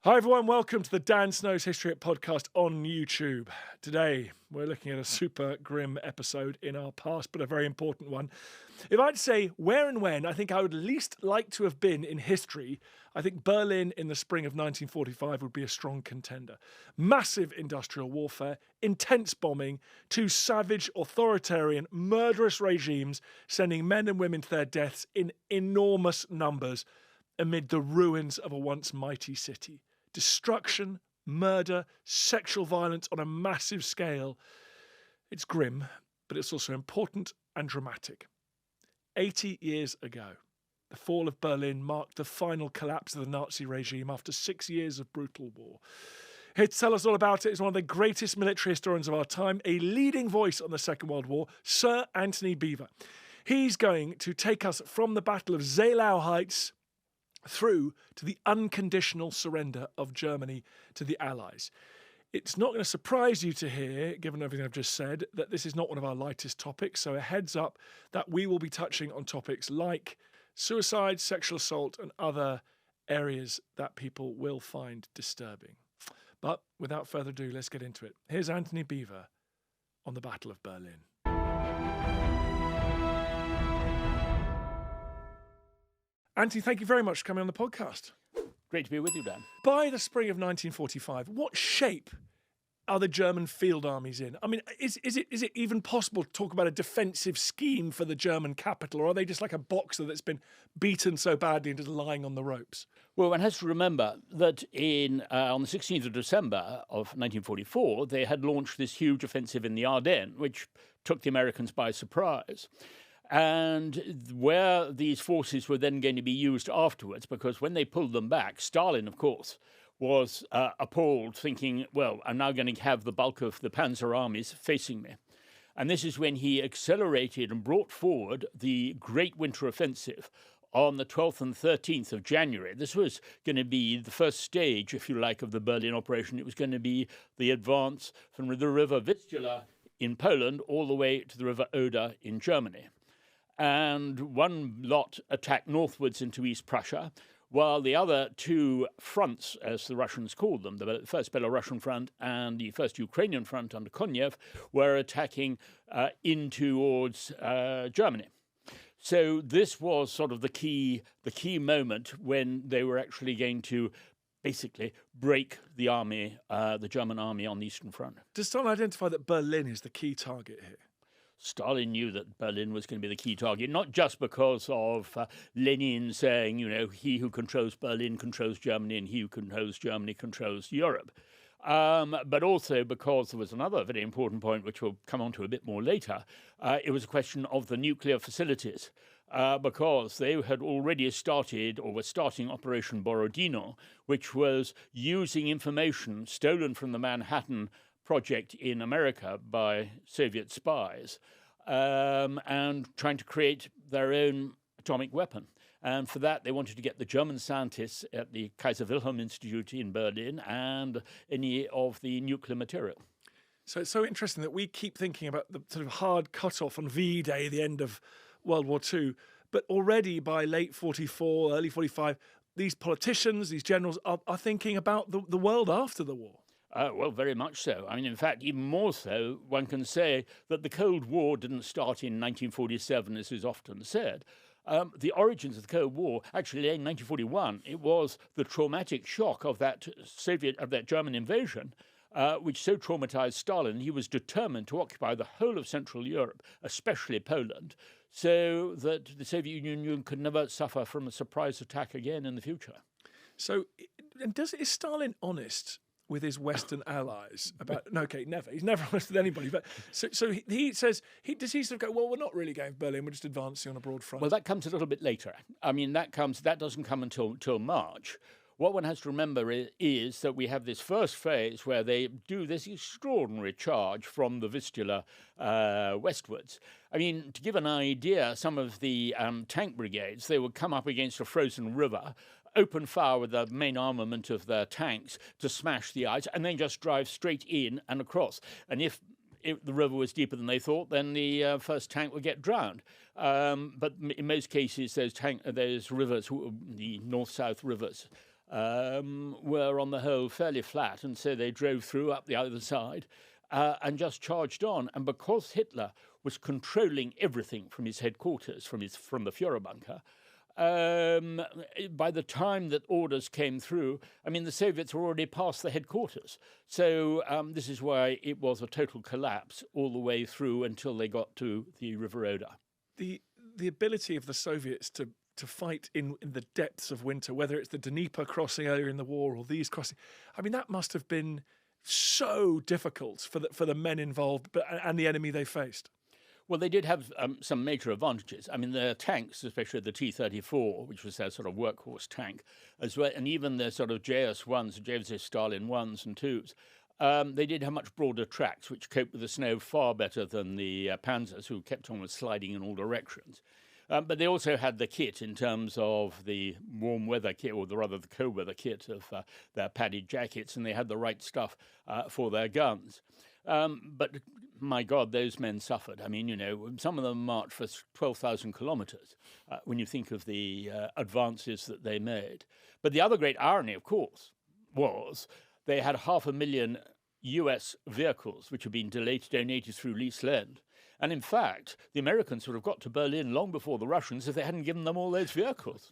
Hi everyone, welcome to the Dan Snow's History Hit podcast on YouTube. Today we're looking at a super grim episode in our past, but a very important one. If I'd say where and when I think I would least like to have been in history, I think Berlin in the spring of 1945 would be a strong contender. Massive industrial warfare, intense bombing, two savage, authoritarian, murderous regimes sending men and women to their deaths in enormous numbers amid the ruins of a once mighty city. Destruction, murder, sexual violence on a massive scale. It's grim, but it's also important and dramatic. 80 years ago, the fall of Berlin marked the final collapse of the Nazi regime after 6 years of brutal war. Here to tell us all about it is one of the greatest military historians of our time, a leading voice on the Second World War, Sir Antony Beevor. He's going to take us from the Battle of Seelow Heights through to the unconditional surrender of Germany to the Allies. It's not going to surprise you to hear, given everything I've just said, that this is not one of our lightest topics, so a heads up that we will be touching on topics like suicide, sexual assault, and other areas that people will find disturbing. But without further ado, let's get into it. Here's Antony Beevor on the Battle of Berlin. Antony, thank you very much for coming on the podcast. Great to be with you, Dan. By the spring of 1945, what shape are the German field armies in? I mean, is it even possible to talk about a defensive scheme for the German capital, or are they just like a boxer that's been beaten so badly and just lying on the ropes? Well, one has to remember that on the 16th of December of 1944, they had launched this huge offensive in the Ardennes, which took the Americans by surprise. And where these forces were then going to be used afterwards, because when they pulled them back, Stalin, of course, was appalled, thinking, well, I'm now going to have the bulk of the Panzer armies facing me. And this is when he accelerated and brought forward the Great Winter Offensive on the 12th and 13th of January. This was going to be the first stage, if you like, of the Berlin operation. It was going to be the advance from the river Vistula in Poland all the way to the river Oder in Germany. And one lot attacked northwards into East Prussia, while the other two fronts, as the Russians called them, the first Belarusian front and the first Ukrainian front under Konyev, were attacking in towards Germany. So this was sort of the key moment when they were actually going to basically break the army, the German army on the Eastern Front. Does Stalin identify that Berlin is the key target here? Stalin knew that Berlin was going to be the key target, not just because of Lenin saying, he who controls Berlin controls Germany, and he who controls Germany controls Europe, but also because there was another very important point, which we'll come on to a bit more later. It was a question of the nuclear facilities, because they had already started, or were starting Operation Borodino, which was using information stolen from the Manhattan Project in America by Soviet spies, and trying to create their own atomic weapon. And for that, they wanted to get the German scientists at the Kaiser Wilhelm Institute in Berlin and any of the nuclear material. So it's so interesting that we keep thinking about the sort of hard cutoff on V-Day, the end of World War II, but already by late 44, early 45, these politicians, these generals are thinking about the world after the war. Well, very much so. I mean, in fact, even more so, one can say that the Cold War didn't start in 1947, as is often said. The origins of the Cold War, actually in 1941, it was the traumatic shock of that German invasion, which so traumatized Stalin, he was determined to occupy the whole of Central Europe, especially Poland, so that the Soviet Union could never suffer from a surprise attack again in the future. So, and is Stalin honest with his Western allies about? No, okay, never. He's never honest with anybody. But so he says, does he sort of go, well, we're not really going to Berlin, we're just advancing on a broad front? Well, that comes a little bit later. I mean, that doesn't come until March. What one has to remember is that we have this first phase where they do this extraordinary charge from the Vistula westwards. I mean, to give an idea, some of the tank brigades, they would come up against a frozen river, open fire with the main armament of their tanks to smash the ice, and then just drive straight in and across. And if the river was deeper than they thought, then the first tank would get drowned. But in most cases, those rivers, the north-south rivers, were on the whole fairly flat, and so they drove through up the other side and just charged on. And because Hitler was controlling everything from his headquarters, from the Führer bunker, by the time that orders came through, I mean, the Soviets were already past the headquarters. So this is why it was a total collapse all the way through until they got to the River Oder. The ability of the Soviets to fight in the depths of winter, whether it's the Dnieper crossing earlier in the war or these crossing, I mean, that must have been so difficult for the men involved and the enemy they faced. Well, they did have some major advantages. I mean, their tanks, especially the T-34, which was their sort of workhorse tank, as well, and even their sort of JS-1s, Joseph Stalin 1s and 2s, they did have much broader tracks, which coped with the snow far better than the Panzers, who kept on sliding in all directions. But they also had the kit in terms of the warm weather kit, or rather the cold weather kit of their padded jackets, and they had the right stuff for their guns. But my God, those men suffered. I mean, you know, some of them marched for 12,000 kilometers when you think of the advances that they made. But the other great irony, of course, was they had 500,000 US vehicles which had been donated through leased land. And in fact, the Americans would have got to Berlin long before the Russians if they hadn't given them all those vehicles.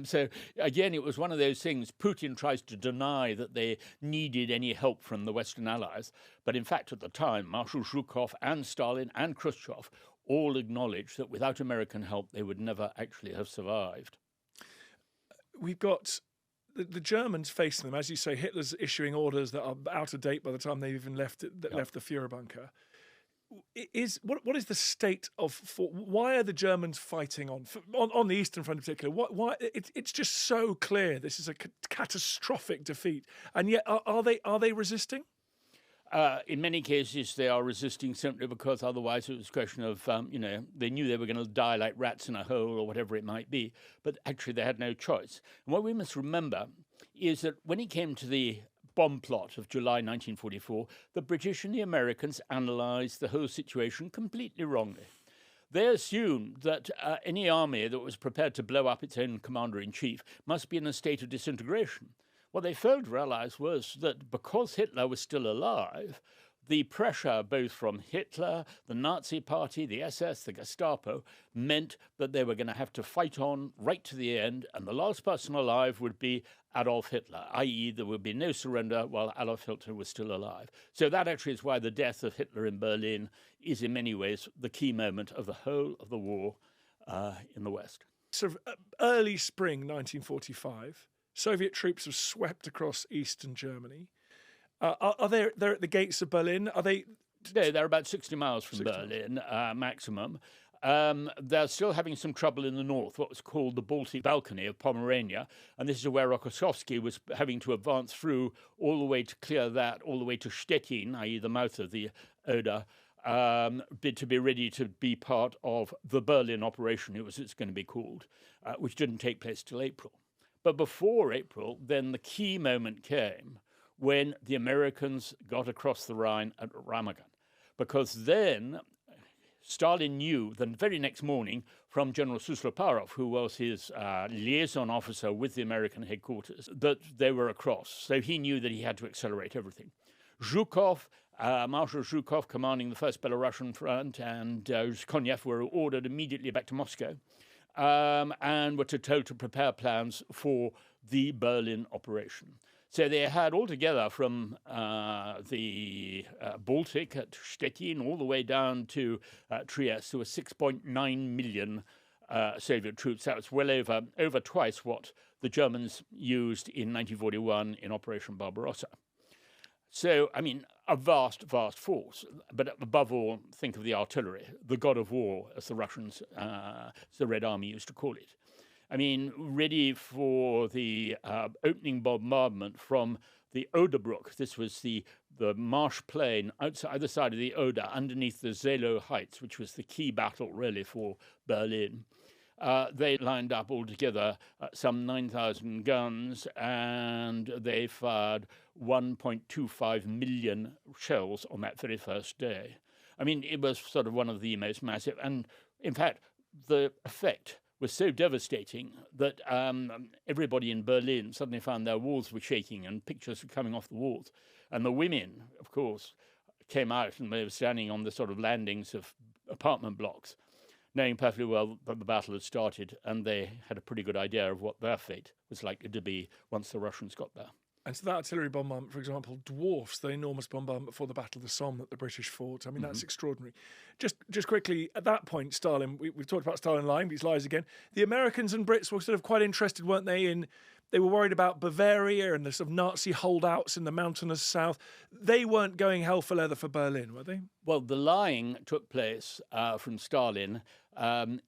So again, it was one of those things. Putin tries to deny that they needed any help from the Western Allies. But in fact, at the time, Marshal Zhukov and Stalin and Khrushchev all acknowledged that without American help, they would never actually have survived. We've got the Germans facing them. As you say, Hitler's issuing orders that are out of date by the time they've even left the Führer bunker. What is the state of why are the Germans fighting on the Eastern Front in particular? Why it's just so clear this is a catastrophic defeat, and yet are they resisting? In many cases, they are resisting simply because otherwise it was a question of they knew they were going to die like rats in a hole or whatever it might be, but actually they had no choice. And what we must remember is that when it came to the bomb plot of July 1944, the British and the Americans analysed the whole situation completely wrongly. They assumed that any army that was prepared to blow up its own commander-in-chief must be in a state of disintegration. What they failed to realise was that because Hitler was still alive, the pressure both from Hitler, the Nazi Party, the SS, the Gestapo, meant that they were going to have to fight on right to the end, and the last person alive would be Adolf Hitler, i.e. there would be no surrender while Adolf Hitler was still alive. So that actually is why the death of Hitler in Berlin is in many ways the key moment of the whole of the war in the West. Sort of early spring 1945, Soviet troops have swept across eastern Germany. Are they at the gates of Berlin? Are they? No, they're about 60 miles from Berlin, maximum. They're still having some trouble in the north, what was called the Baltic Balcony of Pomerania. And this is where Rokossovsky was having to advance through all the way to clear that, all the way to Stettin, i.e. the mouth of the Oder, to be ready to be part of the Berlin operation, it's going to be called, which didn't take place till April. But before April, then the key moment came when the Americans got across the Rhine at Ramagen, because then Stalin knew the very next morning from General Susloparov, who was his liaison officer with the American headquarters, that they were across. So he knew that he had to accelerate everything. Zhukov, Marshal Zhukov, commanding the 1st Belarusian Front, and Konev were ordered immediately back to Moscow and were told to prepare plans for the Berlin operation. So they had altogether from the Baltic at Stettin all the way down to Trieste, there were 6.9 million Soviet troops. That was well over twice what the Germans used in 1941 in Operation Barbarossa. So, I mean, a vast, vast force. But above all, think of the artillery, the god of war, as the Russians, the Red Army used to call it. I mean, ready for the opening bombardment from the Oderbruck. This was the marsh plain outside either side of the Oder, underneath the Seelow Heights, which was the key battle, really, for Berlin. They lined up altogether some 9,000 guns, and they fired 1.25 million shells on that very first day. I mean, it was sort of one of the most massive. And, in fact, the effect was so devastating that everybody in Berlin suddenly found their walls were shaking and pictures were coming off the walls. And the women, of course, came out and they were standing on the sort of landings of apartment blocks, knowing perfectly well that the battle had started, and they had a pretty good idea of what their fate was likely to be once the Russians got there. And so that artillery bombardment, for example, dwarfs the enormous bombardment before the Battle of the Somme that the British fought. I mean, that's extraordinary. Just quickly, at that point, Stalin, we've talked about Stalin lying, but he's lies again. The Americans and Brits were sort of quite interested, weren't they, they were worried about Bavaria and the sort of Nazi holdouts in the mountainous south. They weren't going hell for leather for Berlin, were they? Well, the lying took place from Stalin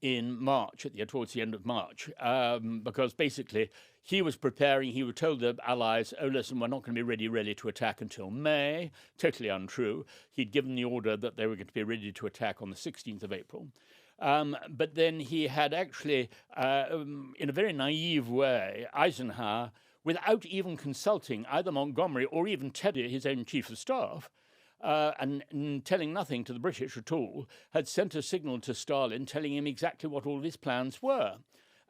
in March, towards the end of March, because basically he was preparing, he told the Allies, oh, listen, we're not going to be ready really to attack until May. Totally untrue. He'd given the order that they were going to be ready to attack on the 16th of April. But then he had actually, in a very naive way, Eisenhower, without even consulting either Montgomery or even Teddy, his own chief of staff, and telling nothing to the British at all, had sent a signal to Stalin telling him exactly what all of his plans were.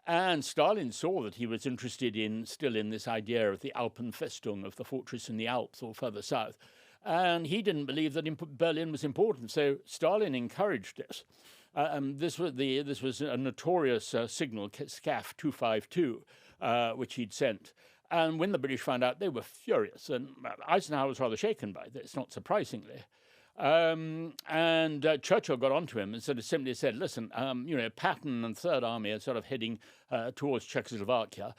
And Stalin saw that he was interested still in this idea of the Alpenfestung, of the fortress in the Alps or further south. And he didn't believe that Berlin was important, so Stalin encouraged this. This was a notorious signal, SCAF 252, which he'd sent. And when the British found out, they were furious. And Eisenhower was rather shaken by this, not surprisingly. And Churchill got onto him and simply said, listen, Patton and Third Army are sort of heading towards Czechoslovakia.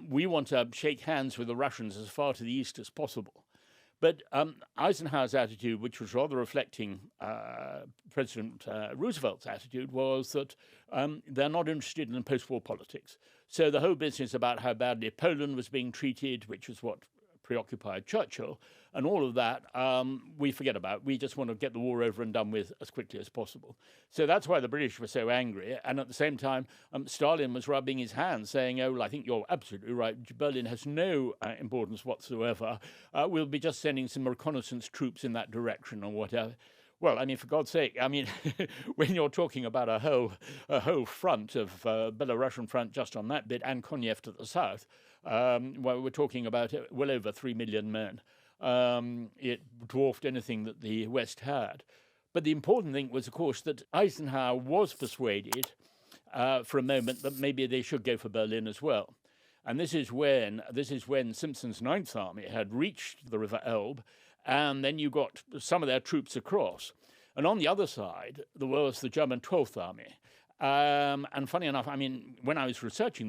We want to shake hands with the Russians as far to the east as possible. But Eisenhower's attitude, which was rather reflecting President Roosevelt's attitude, was that they're not interested in post-war politics. So the whole business about how badly Poland was being treated, which was what preoccupied Churchill, and all of that, we forget about. We just want to get the war over and done with as quickly as possible. So that's why the British were so angry. And at the same time, Stalin was rubbing his hands, saying, oh, well, I think you're absolutely right. Berlin has no importance whatsoever. We'll be just sending some reconnaissance troops in that direction or whatever. Well, I mean, for God's sake, I mean, when you're talking about a whole front of Belarusian front just on that bit and Konev to the south, well, we're talking about well over 3 million men. It dwarfed anything that the West had. But the important thing was, of course, that Eisenhower was persuaded for a moment that maybe they should go for Berlin as well. And this is when Simpson's Ninth Army had reached the River Elbe, and then you got some of their troops across. And on the other side, there was the German 12th Army. And funny enough, I mean, when I was researching,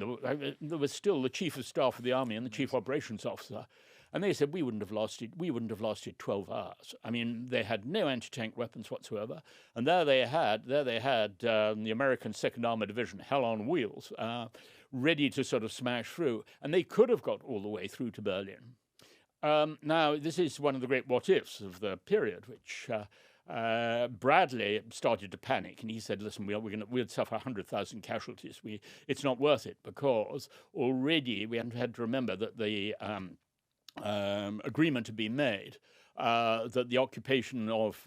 there was still the chief of staff of the army and the chief operations officer. And they said, we wouldn't have lasted 12 hours. I mean, they had no anti-tank weapons whatsoever. And there they had the American 2nd Armored Division, hell on wheels, ready to sort of smash through. And they could have got all the way through to Berlin. Now, this is one of the great what-ifs of the period, which Bradley started to panic, and he said, listen, we'll suffer 100,000 casualties. It's not worth it, because already we had to remember that the agreement had been made that the occupation of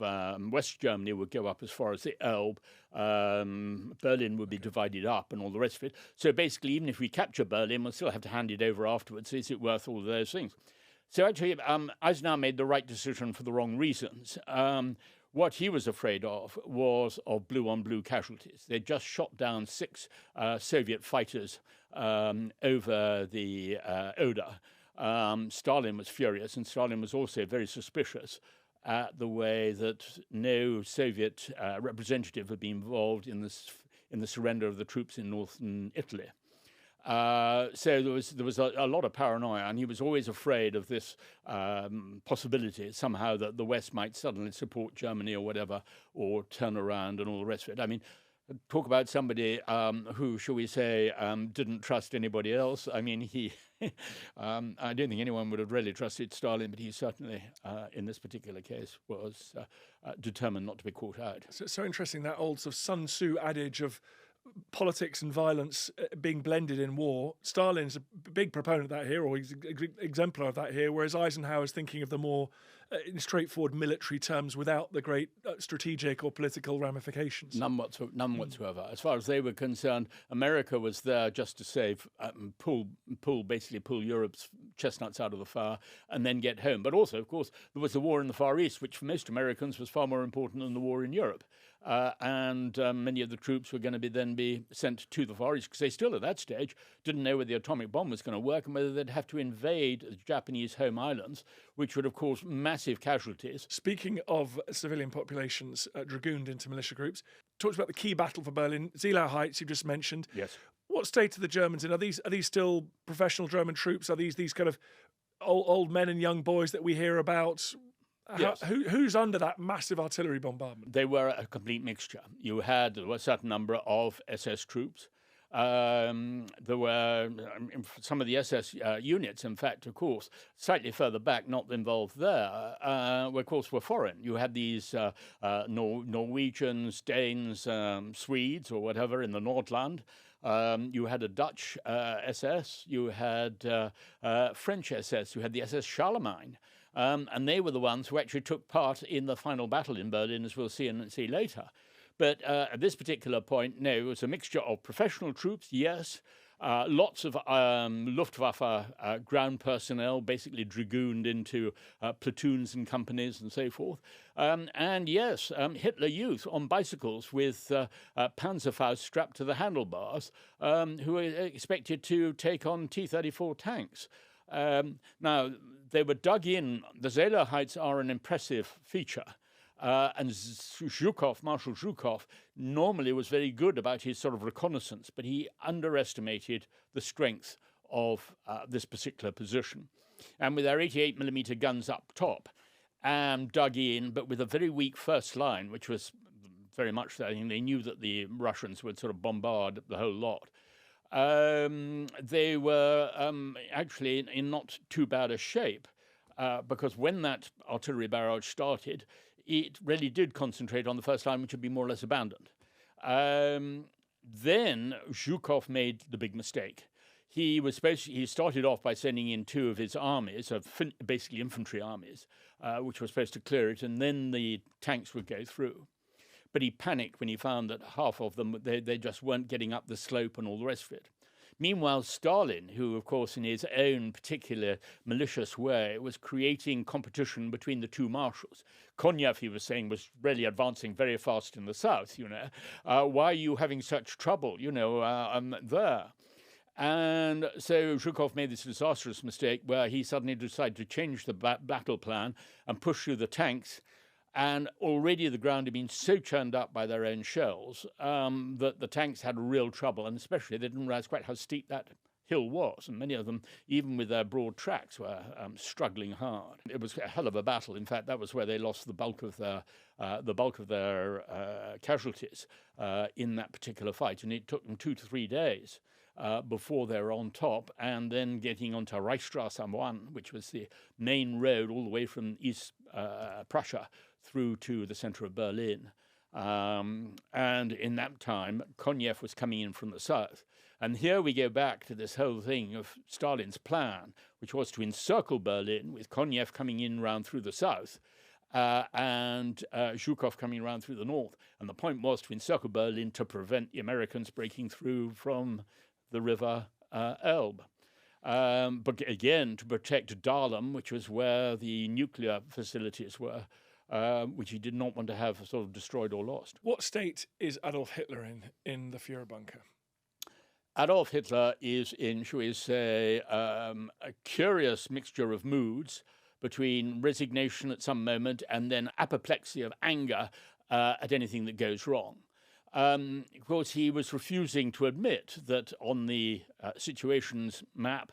West Germany would go up as far as the Elbe, Berlin would be divided up and all the rest of it. So basically, even if we capture Berlin, we'll still have to hand it over afterwards. Is it worth all of those things? So actually, Eisenhower made the right decision for the wrong reasons. What he was afraid of was of blue-on-blue casualties. They just shot down 6 Soviet fighters over the Oder. Stalin was furious, and Stalin was also very suspicious at the way that no Soviet representative had been involved in the surrender of the troops in northern Italy. So there was a lot of paranoia, and he was always afraid of this possibility somehow that the West might suddenly support Germany or whatever, or turn around and all the rest of it. I mean, talk about somebody who, shall we say, didn't trust anybody else. I mean, I don't think anyone would have really trusted Stalin, but he certainly, in this particular case, was determined not to be caught out. So interesting, that old sort of Sun Tzu adage of politics and violence being blended in war. Stalin's a big proponent of that here, or he's an exemplar of that here, whereas Eisenhower's thinking of the more in straightforward military terms without the great strategic or political ramifications. None whatsoever. As far as they were concerned, America was there just to save, pull Europe's chestnuts out of the fire and then get home. But also, of course, there was the war in the Far East, which for most Americans was far more important than the war in Europe. And many of the troops were going to then be sent to the Far East because they still, at that stage, didn't know whether the atomic bomb was going to work and whether they'd have to invade the Japanese home islands, which would have caused massive casualties. Speaking of civilian populations dragooned into militia groups, talked about the key battle for Berlin, Seelow Heights, you just mentioned. Yes. What state are the Germans in? Are these still professional German troops? Are these kind of old men and young boys that we hear about? Yes. Who's under that massive artillery bombardment? They were a complete mixture. There were a certain number of SS troops. There were some of the SS units, in fact, of course, slightly further back, not involved there, of course, were foreign. You had these Norwegians, Danes, Swedes, or whatever in the Nordland. You had a Dutch SS. You had French SS. You had the SS Charlemagne. And they were the ones who actually took part in the final battle in Berlin, as we'll see later. But at this particular point, no, it was a mixture of professional troops, yes, lots of Luftwaffe ground personnel, basically dragooned into platoons and companies and so forth. And yes, Hitler Youth on bicycles with Panzerfaust strapped to the handlebars, who were expected to take on T-34 tanks. Now, they were dug in. The Seelow Heights are an impressive feature. And Marshal Zhukov, normally was very good about his sort of reconnaissance, but he underestimated the strength of this particular position. And with their 88mm guns up top, dug in, but with a very weak first line, which was very much that. They knew that the Russians would sort of bombard the whole lot. They were actually in not too bad a shape, because when that artillery barrage started, it really did concentrate on the first line, which had been more or less abandoned. Then Zhukov made the big mistake. He started off by sending in two of his armies, basically infantry armies, which were supposed to clear it, and then the tanks would go through. But he panicked when he found that half of them, they just weren't getting up the slope and all the rest of it. Meanwhile, Stalin, who, of course, in his own particular malicious way, was creating competition between the two marshals. Konev, he was saying, was really advancing very fast in the south, Why are you having such trouble, there? And so Zhukov made this disastrous mistake where he suddenly decided to change the battle plan and push through the tanks. And already the ground had been so churned up by their own shells that the tanks had real trouble, and especially they didn't realize quite how steep that hill was, and many of them, even with their broad tracks, were struggling hard. It was a hell of a battle. In fact, that was where they lost the bulk of their casualties in that particular fight, and it took them 2 to 3 days before they were on top, and then getting onto Reichstag 1, which was the main road all the way from East Prussia through to the center of Berlin. And in that time, Konev was coming in from the south. And here we go back to this whole thing of Stalin's plan, which was to encircle Berlin with Konev coming in round through the south and Zhukov coming around through the north. And the point was to encircle Berlin to prevent the Americans breaking through from the river Elbe. But again, to protect Dahlem, which was where the nuclear facilities were, which he did not want to have sort of destroyed or lost. What state is Adolf Hitler in the Führer bunker? Adolf Hitler is in, shall we say, a curious mixture of moods between resignation at some moment and then apoplexy of anger at anything that goes wrong. Of course, he was refusing to admit that on the situations map,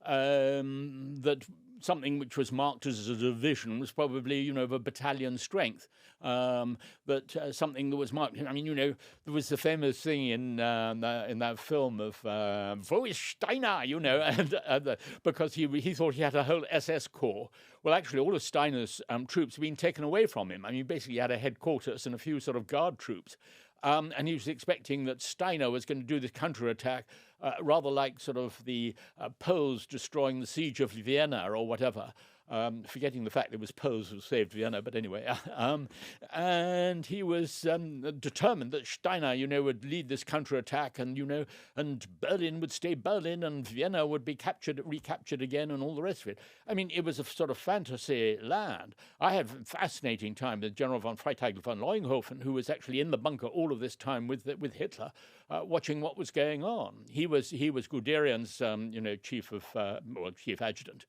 that something which was marked as a division was probably, of a battalion strength. But something that was marked, there was the famous thing in that film of Wo ist Steiner, and because he thought he had a whole SS corps. Well, actually, all of Steiner's troops had been taken away from him. Basically, he had a headquarters and a few sort of guard troops. And he was expecting that Steiner was going to do this counterattack, rather like sort of the Poles destroying the siege of Vienna or whatever. Forgetting the fact it was Poles who saved Vienna, but anyway. And he was determined that Steiner, would lead this counterattack, and and Berlin would stay Berlin, and Vienna would be recaptured again, and all the rest of it. I mean, it was a sort of fantasy land. I had a fascinating time with General von Freytag von Leuenhofen, who was actually in the bunker all of this time with Hitler, watching what was going on. He was Guderian's, chief adjutant.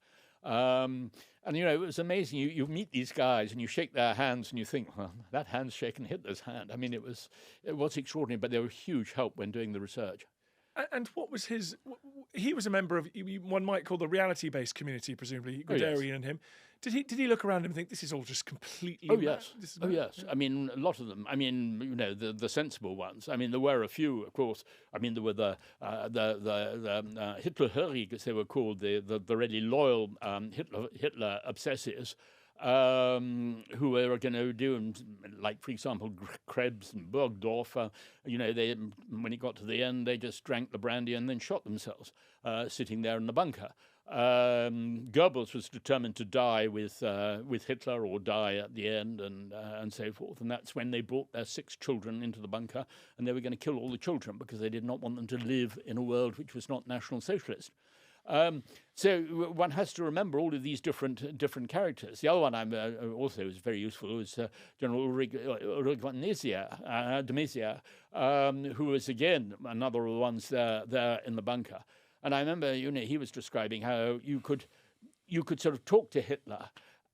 And it was amazing. You meet these guys and you shake their hands and you think, well, that hand's shaking Hitler's hand. I mean, it was extraordinary, but they were a huge help when doing the research. And what was his? He was a member of, one might call, the reality-based community, presumably Guderian and him. Did he look around and think this is all just completely? Oh yes, yes. I mean, a lot of them. I mean, the sensible ones. I mean, there were a few, of course. I mean, there were the Hitlerhörig, as they were called, the really loyal Hitler obsessives, who were going to do, like, for example, Krebs and Burgdorf. They, when it got to the end, they just drank the brandy and then shot themselves, sitting there in the bunker. Goebbels was determined to die with Hitler, or die at the end, and so forth. And that's when they brought their 6 children into the bunker, and they were going to kill all the children because they did not want them to live in a world which was not National Socialist. So one has to remember all of these different characters. The other one also was very useful was General Ulrich von de Maizière, who was again another of the ones there in the bunker. And I remember, he was describing how you could sort of talk to Hitler,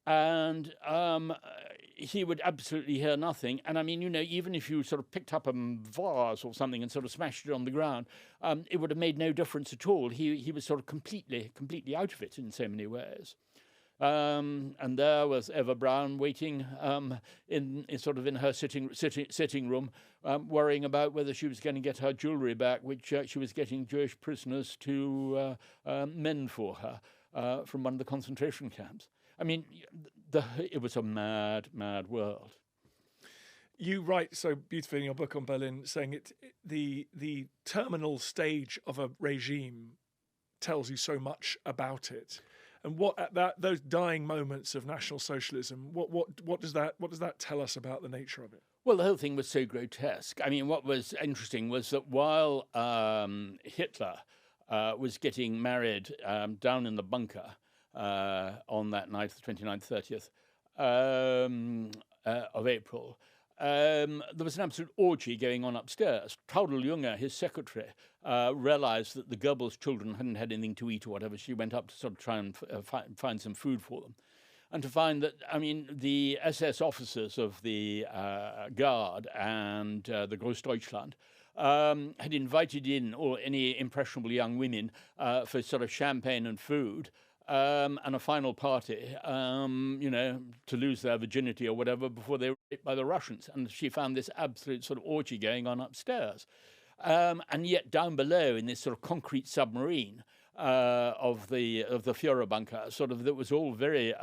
and he would absolutely hear nothing. And I mean, even if you sort of picked up a vase or something and sort of smashed it on the ground, it would have made no difference at all. He was sort of completely out of it in so many ways. And there was Eva Braun waiting in her sitting room, worrying about whether she was going to get her jewelry back, which she was getting Jewish prisoners to mend for her from one of the concentration camps. I mean, it was a mad world. You write so beautifully in your book on Berlin, saying the terminal stage of a regime tells you so much about it. And those dying moments of National Socialism, what does that tell us about the nature of it? Well, the whole thing was so grotesque. I mean, what was interesting was that while Hitler was getting married down in the bunker on that night, the 29th, 30th of April, there was an absolute orgy going on upstairs. Traudl Junge, his secretary, realized that the Goebbels children hadn't had anything to eat or whatever. She went up to sort of try and find some food for them. And to find that, I mean, the SS officers of the Guard and the Großdeutschland had invited in any impressionable young women for sort of champagne and food. And a final party, to lose their virginity or whatever before they were raped by the Russians. And she found this absolute sort of orgy going on upstairs. And yet down below in this sort of concrete submarine of the Führer bunker, sort of, that was all very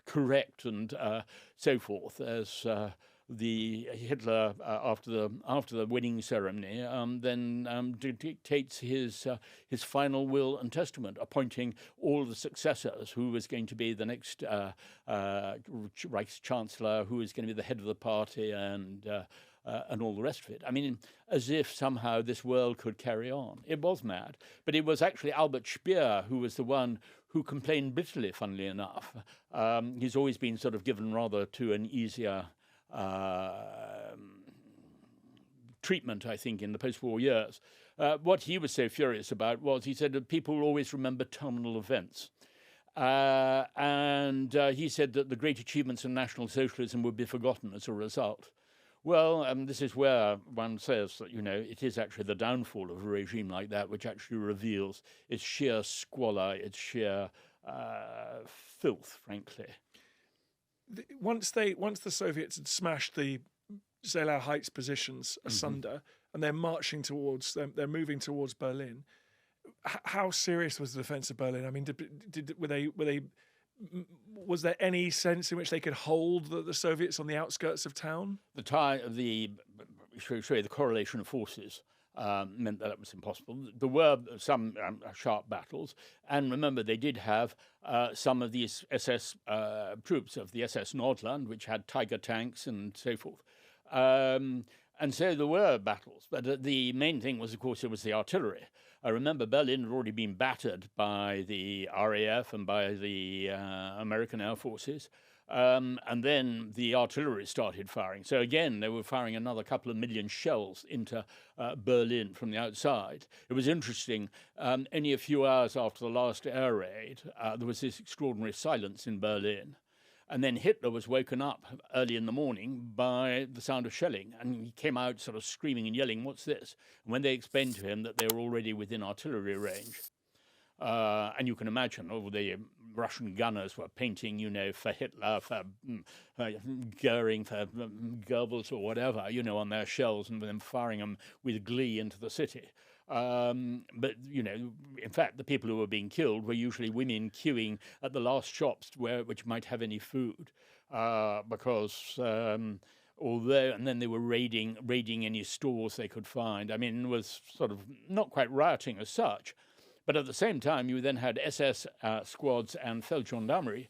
correct and so forth, as the Hitler after the winning ceremony then dictates his final will and testament, appointing all the successors, who was going to be the next Reichschancellor, who was going to be the head of the party, and all the rest of it. I mean, as if somehow this world could carry on. It was mad, but it was actually Albert Speer who was the one who complained bitterly, funnily enough. He's always been sort of given rather to an easier treatment, I think, in the post-war years. What he was so furious about was, he said that people always remember terminal events. And he said that the great achievements in National Socialism would be forgotten as a result. Well, this is where one says that, it is actually the downfall of a regime like that which actually reveals its sheer squalor, its sheer filth, frankly. Once the Soviets had smashed the Seelow Heights positions asunder, and they're marching towards they're moving towards Berlin, how serious was the defense of Berlin? I mean, were they was there any sense in which they could hold the Soviets on the outskirts of town? The correlation of forces meant that it was impossible. There were some sharp battles, and remember, they did have some of these SS troops of the SS Nordland, which had Tiger tanks and so forth. And so there were battles, but the main thing was, of course, it was the artillery. I remember Berlin had already been battered by the RAF and by the American Air Forces. And then the artillery started firing. So again, they were firing another couple of million shells into Berlin from the outside. It was interesting. Only a few hours after the last air raid, there was this extraordinary silence in Berlin. And then Hitler was woken up early in the morning by the sound of shelling. And he came out sort of screaming and yelling, "What's this?" And when they explained to him that they were already within artillery range, and you can imagine all the Russian gunners were painting, for Hitler, for Goering, for Goebbels or whatever, on their shells, and then firing them with glee into the city. But, in fact, the people who were being killed were usually women queuing at the last shops which might have any food, because and then they were raiding any stores they could find. I mean, it was sort of not quite rioting as such. But at the same time, you then had SS squads and Feldgendarmerie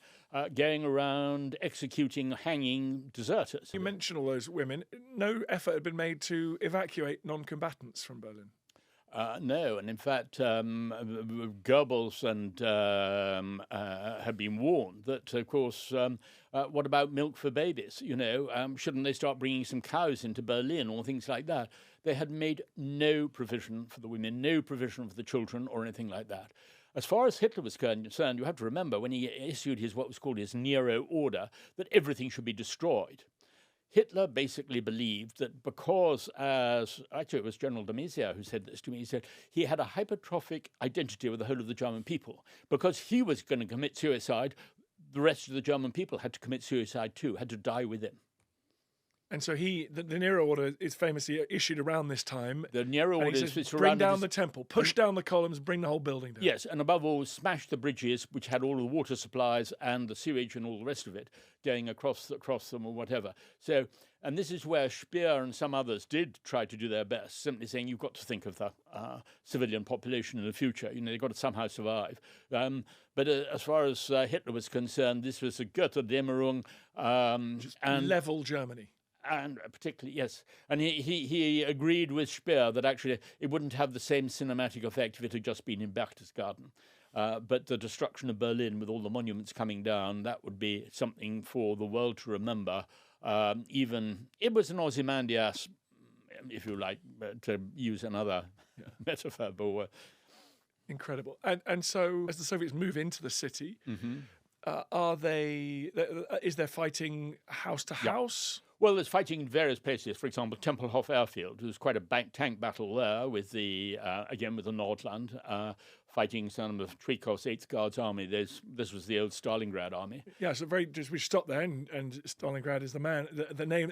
going around executing, hanging deserters. You mentioned all those women. No effort had been made to evacuate non-combatants from Berlin. No, and in fact, Goebbels and had been warned that, of course, what about milk for babies? Shouldn't they start bringing some cows into Berlin or things like that? They had made no provision for the women, no provision for the children or anything like that. As far as Hitler was concerned, you have to remember when he issued what was called his Nero order, that everything should be destroyed. Hitler basically believed that because, actually it was General de Maizière who said this to me, he said he had a hypertrophic identity with the whole of the German people. Because he was going to commit suicide, the rest of the German people had to commit suicide too, had to die with him. And so the Nero order is famously issued around this time. The Nero order is bring down the temple, push down the columns, bring the whole building down. Yes, and above all, smash the bridges, which had all the water supplies and the sewage and all the rest of it going across them or whatever. So, and this is where Speer and some others did try to do their best, simply saying you've got to think of the civilian population in the future. They've got to somehow survive. But as far as Hitler was concerned, this was a Götterdämmerung. And level Germany. And particularly, yes. And he agreed with Speer that actually it wouldn't have the same cinematic effect if it had just been in Berchtesgaden. But the destruction of Berlin with all the monuments coming down, that would be something for the world to remember. Even it was an Ozymandias, if you like, to use another metaphor. But, incredible. And so as the Soviets move into the city, is there fighting house to house? Well, there's fighting in various places. For example, Tempelhof Airfield. There was quite a tank battle there with the Nordland, fighting some of Treikov's 8th Guards Army. This was the old Stalingrad army. Yeah, so we stop there, and Stalingrad is a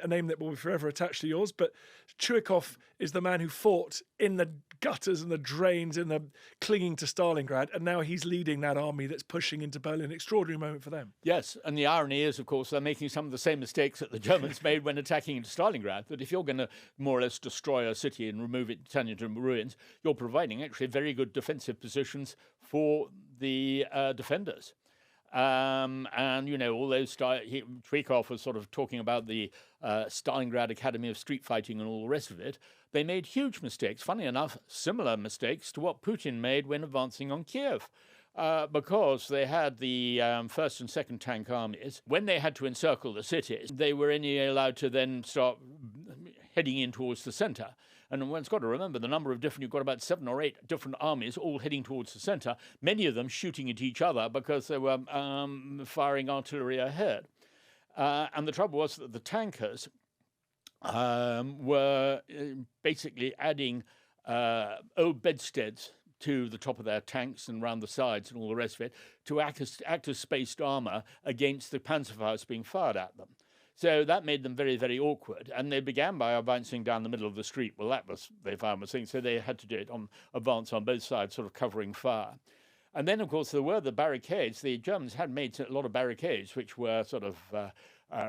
name that will be forever attached to yours. But Chuikov is the man who fought in the gutters and the drains and the clinging to Stalingrad, and now he's leading that army that's pushing into Berlin. Extraordinary moment for them. Yes, and the irony is, of course, they're making some of the same mistakes that the Germans made when attacking into Stalingrad, that if you're going to more or less destroy a city and remove it, turn it into ruins, you're providing actually very good defensive positions for the defenders. And, all those Treikov was sort of talking about the Stalingrad Academy of Street Fighting and all the rest of it. They made huge mistakes, funny enough, similar mistakes to what Putin made when advancing on Kiev. Because they had the 1st and 2nd Tank Armies. When they had to encircle the cities, they were only allowed to then start heading in towards the centre. And one's got to remember the number of you've got about 7 or 8 different armies all heading towards the centre, many of them shooting at each other because they were firing artillery ahead. And the trouble was that the tankers were basically adding old bedsteads to the top of their tanks and around the sides and all the rest of it to act as spaced armour against the Panzerfaust being fired at them. So that made them very, very awkward. And they began by advancing down the middle of the street. Well, that was, they found, was thing. So they had to do it advance on both sides, sort of covering fire. And then, of course, there were the barricades. The Germans had made a lot of barricades, which were sort of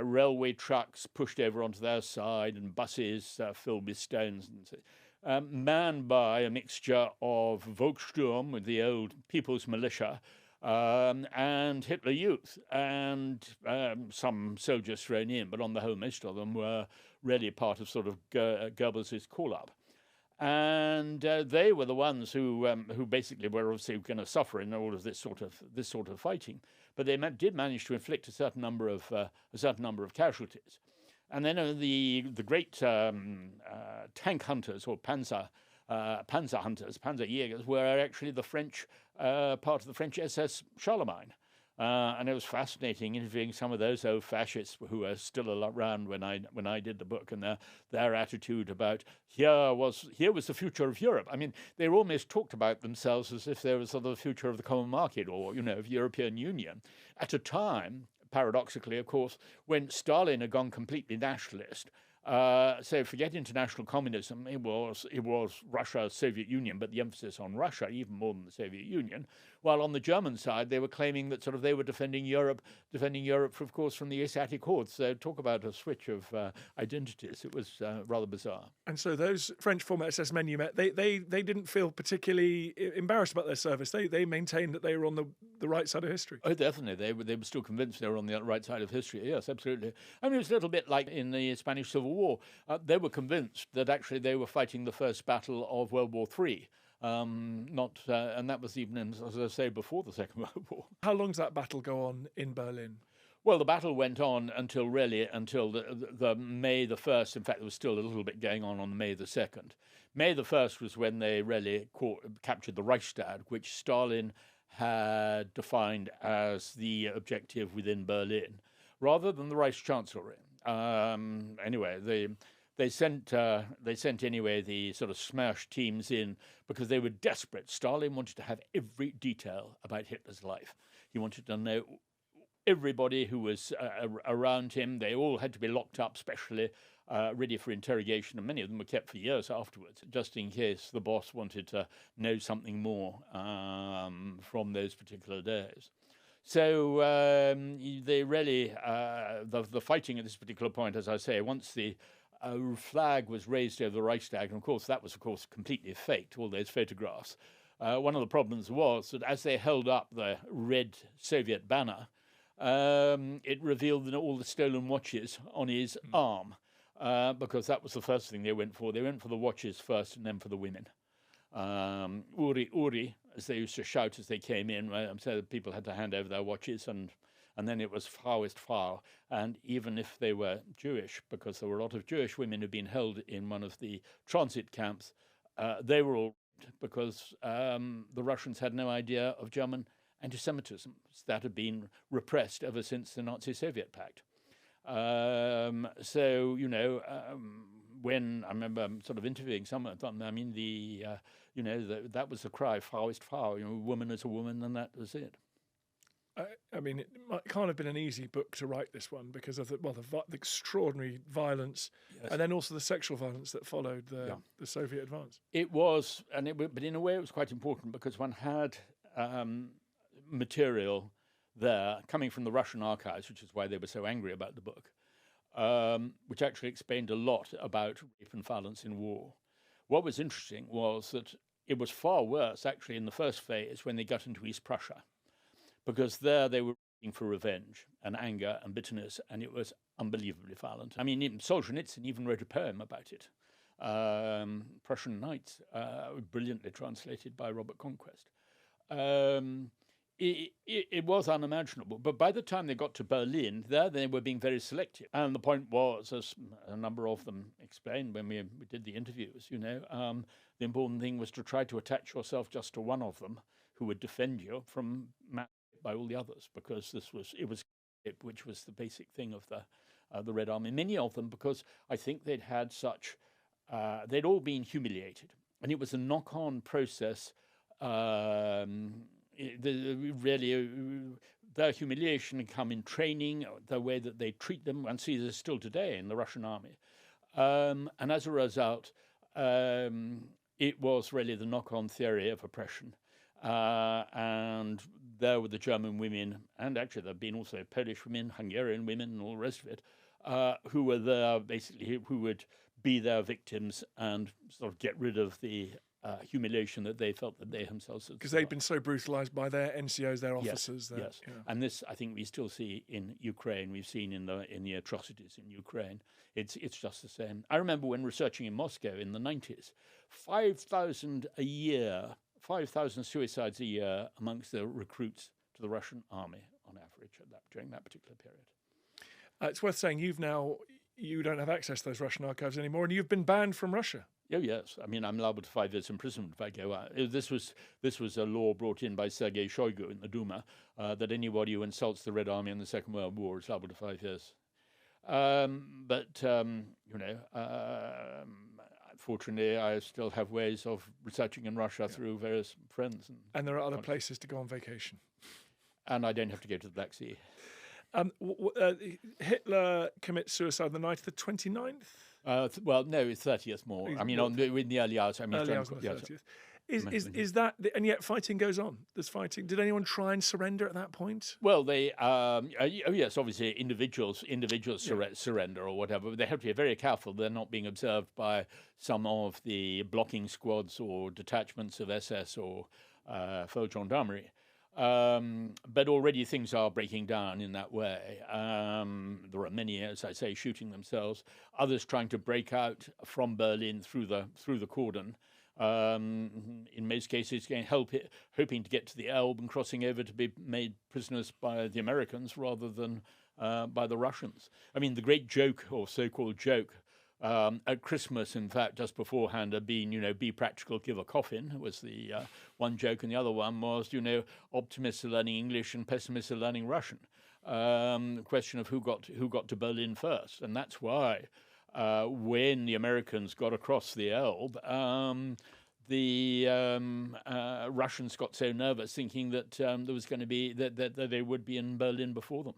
railway trucks pushed over onto their side and buses filled with stones, and so, manned by a mixture of Volkssturm, with the old People's Militia, and Hitler Youth, and some soldiers thrown in. But on the whole, most of them were really part of sort of Goebbels' call-up. And they were the ones who basically were obviously going to suffer in all of this sort of fighting. But they did manage to inflict a certain number of casualties. And then the great tank hunters, or panzer hunters, Panzerjägers, were actually the French part of the French SS Charlemagne. And it was fascinating interviewing some of those old fascists who are still around when I did the book, and their attitude about here was the future of Europe. I mean, they almost talked about themselves as if there was sort of the future of the common market, or of European Union, at a time, paradoxically, of course, when Stalin had gone completely nationalist. So forget international communism. It was Russia, Soviet Union, but the emphasis on Russia even more than the Soviet Union. While on the German side, they were claiming that sort of they were defending Europe, of course, from the Asiatic hordes. So talk about a switch of identities. It was rather bizarre. And so those French former SS men you met, they didn't feel particularly embarrassed about their service. They maintained that they were on the right side of history. Oh, definitely. They were still convinced they were on the right side of history. Yes, absolutely. I mean, it was a little bit like in the Spanish Civil War. They were convinced that actually they were fighting the first battle of World War III. And that was even, as I say, before the Second World War. How long does that battle go on in Berlin? Well, the battle went on until the May the 1st. In fact, there was still a little bit going on May the 2nd. May the 1st was when they really captured the Reichstag, which Stalin had defined as the objective within Berlin, rather than the Reichschancellery. Anyway, they sent anyway the sort of smash teams in because they were desperate. Stalin wanted to have every detail about Hitler's life. He wanted to know everybody who was around him. They all had to be locked up, specially ready for interrogation, and many of them were kept for years afterwards, just in case the boss wanted to know something more from those particular days. So they really, the fighting at this particular point, as I say, once the flag was raised over the Reichstag, and of course that was, completely faked, all those photographs. One of the problems was that as they held up the red Soviet banner, it revealed all the stolen watches on his arm, because that was the first thing they went for. They went for the watches first and then for the women. Uri, Uri, as they used to shout as they came in, so people had to hand over their watches, and then it was Frau ist Frau. And even if they were Jewish, because there were a lot of Jewish women who'd been held in one of the transit camps, they were all, because the Russians had no idea of German anti-Semitism that had been repressed ever since the Nazi-Soviet pact. When I remember sort of interviewing someone, I mean, that was the cry, Frau ist Frau, woman is a woman, and that was it. I mean, it can't have been an easy book to write, this one, because of the extraordinary violence, yes, and then also the sexual violence that followed the Soviet advance. It was, but in a way it was quite important, because one had material there coming from the Russian archives, which is why they were so angry about the book, which actually explained a lot about rape and violence in war. What was interesting was that it was far worse, actually, in the first phase when they got into East Prussia, because there they were looking for revenge and anger and bitterness, and it was unbelievably violent. I mean, Solzhenitsyn even wrote a poem about it, Prussian Nights, brilliantly translated by Robert Conquest. It was unimaginable. But by the time they got to Berlin, there they were being very selective. And the point was, as a number of them explained when we did the interviews, the important thing was to try to attach yourself just to one of them who would defend you from by all the others, because which was the basic thing of the Red Army. Many of them, because I think they'd all been humiliated, and it was a knock-on process. Their humiliation had come in training, the way that they treat them, and see this still today in the Russian army. And as a result, it was really the knock-on theory of oppression. and there were the German women, and actually there have been also Polish women, Hungarian women, and all the rest of it, who were there basically, who would be their victims and sort of get rid of the humiliation that they felt that they themselves had. Because they'd been so brutalised by their NCOs, their officers. Yes. Yeah. And this, I think, we still see in Ukraine. We've seen in the atrocities in Ukraine. It's just the same. I remember when researching in Moscow in the 90s, 5,000 a year, 5,000 suicides a year amongst the recruits to the Russian army on average during that particular period. It's worth saying you don't have access to those Russian archives anymore, and you've been banned from Russia. Oh yes, I mean I'm liable to 5 years imprisonment if I go out. This was a law brought in by Sergei Shoigu in the Duma that anybody who insults the Red Army in the Second World War is liable to 5 years. Fortunately, I still have ways of researching in Russia through various friends. And there are other places to go on vacation. And I don't have to go to the Black Sea. Hitler commits suicide on the night of the 29th? Well, no, it's 30th more. I mean, in the early hours. I mean, early hours on the 30th. Is that, and yet fighting goes on. There's fighting. Did anyone try and surrender at that point? Well, they, yes, obviously individuals surrender or whatever, but they have to be very careful. They're not being observed by some of the blocking squads or detachments of SS or Faux Gendarmerie. But already things are breaking down in that way. There are many, as I say, shooting themselves. Others trying to break out from Berlin through the cordon. In most cases, hoping to get to the Elbe and crossing over to be made prisoners by the Americans rather than by the Russians. I mean, the great joke, or so-called joke, at Christmas, in fact, just beforehand, had been, be practical, give a coffin, was the one joke, and the other one was, optimists are learning English and pessimists are learning Russian. The question of who got to Berlin first, and that's why when the Americans got across the Elbe, the Russians got so nervous, thinking that there was going to be that they would be in Berlin before them.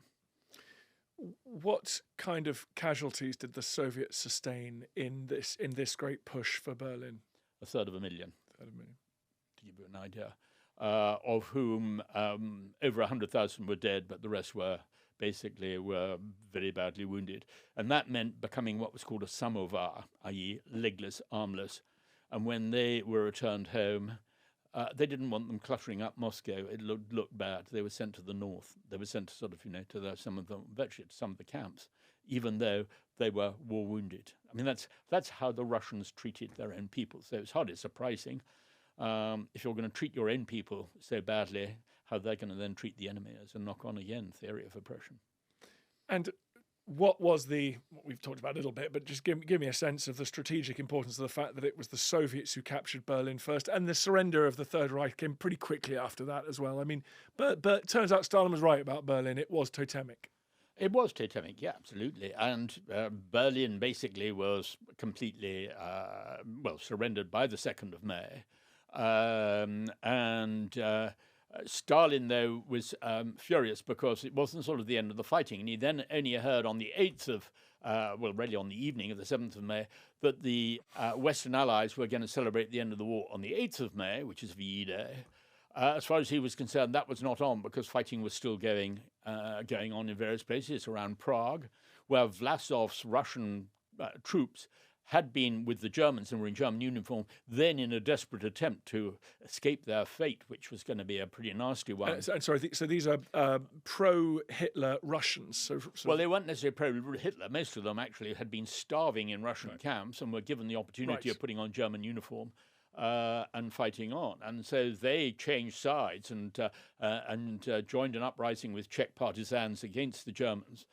What kind of casualties did the Soviets sustain in this great push for Berlin? 1/3 of a million. To give you an idea, of whom over 100,000 were dead, but the rest were very badly wounded. And that meant becoming what was called a samovar, i.e. legless, armless. And when they were returned home, they didn't want them cluttering up Moscow. It looked bad. They were sent to the north. They were sent to sort of, to some of the camps, even though they were war wounded. I mean, that's how the Russians treated their own people. So it's hardly surprising if you're going to treat your own people so badly, how they're going to then treat the enemy as a knock-on again theory of oppression. And what we've talked about a little bit, but just give me a sense of the strategic importance of the fact that it was the Soviets who captured Berlin first, and the surrender of the Third Reich came pretty quickly after that as well. I mean, but it turns out Stalin was right about Berlin. It was totemic. It was totemic, yeah, absolutely. And Berlin basically was completely, surrendered by the 2nd of May. Stalin, though, was furious because it wasn't sort of the end of the fighting. And he then only heard on the 8th of, really on the evening of the 7th of May, that the Western Allies were going to celebrate the end of the war on the 8th of May, which is VE Day. As far as he was concerned, that was not on because fighting was still going on in various places around Prague, where Vlasov's Russian troops had been with the Germans and were in German uniform, then in a desperate attempt to escape their fate, which was going to be a pretty nasty one. Sorry, so these are pro-Hitler Russians? Well, they weren't necessarily pro-Hitler. Most of them actually had been starving in Russian camps and were given the opportunity of putting on German uniform and fighting on. And so they changed sides and joined an uprising with Czech partisans against the Germans.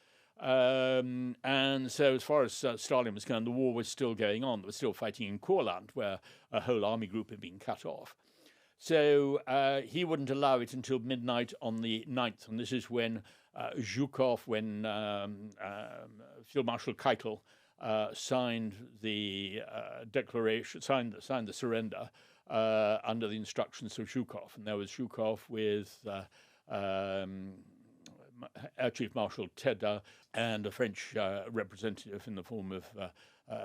And so as far as Stalin was concerned, the war was still going on. They were still fighting in Courland, where a whole army group had been cut off. So he wouldn't allow it until midnight on the 9th. And this is when Zhukov, when Field Marshal Keitel signed the declaration, signed the surrender under the instructions of Zhukov. And there was Zhukov with Air Chief Marshal Teda and a French representative in the form of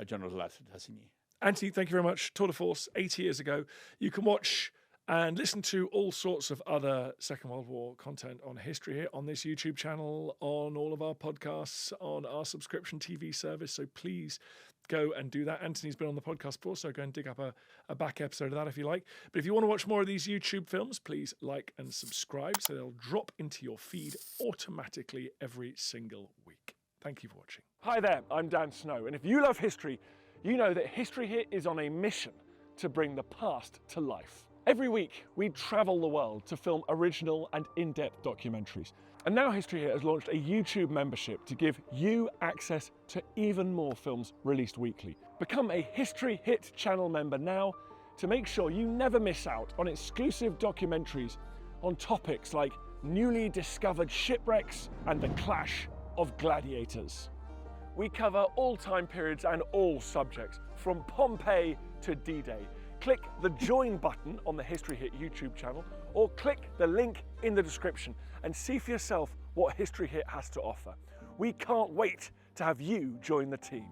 General Tassigny. Antony, thank you very much. Tour de Force, 80 years ago. You can watch And listen to all sorts of other Second World War content on History Hit on this YouTube channel, on all of our podcasts, on our subscription TV service. So please go and do that. Anthony's been on the podcast before, so go and dig up a back episode of that if you like. But if you want to watch more of these YouTube films, please like and subscribe so they'll drop into your feed automatically every single week. Thank you for watching. Hi there, I'm Dan Snow, and if you love history, you know that History Hit is on a mission to bring the past to life. Every week, we travel the world to film original and in-depth documentaries. And now History Hit has launched a YouTube membership to give you access to even more films released weekly. Become a History Hit channel member now to make sure you never miss out on exclusive documentaries on topics like newly discovered shipwrecks and the clash of gladiators. We cover all time periods and all subjects, from Pompeii to D-Day. Click the join button on the History Hit YouTube channel, or click the link in the description and see for yourself what History Hit has to offer. We can't wait to have you join the team.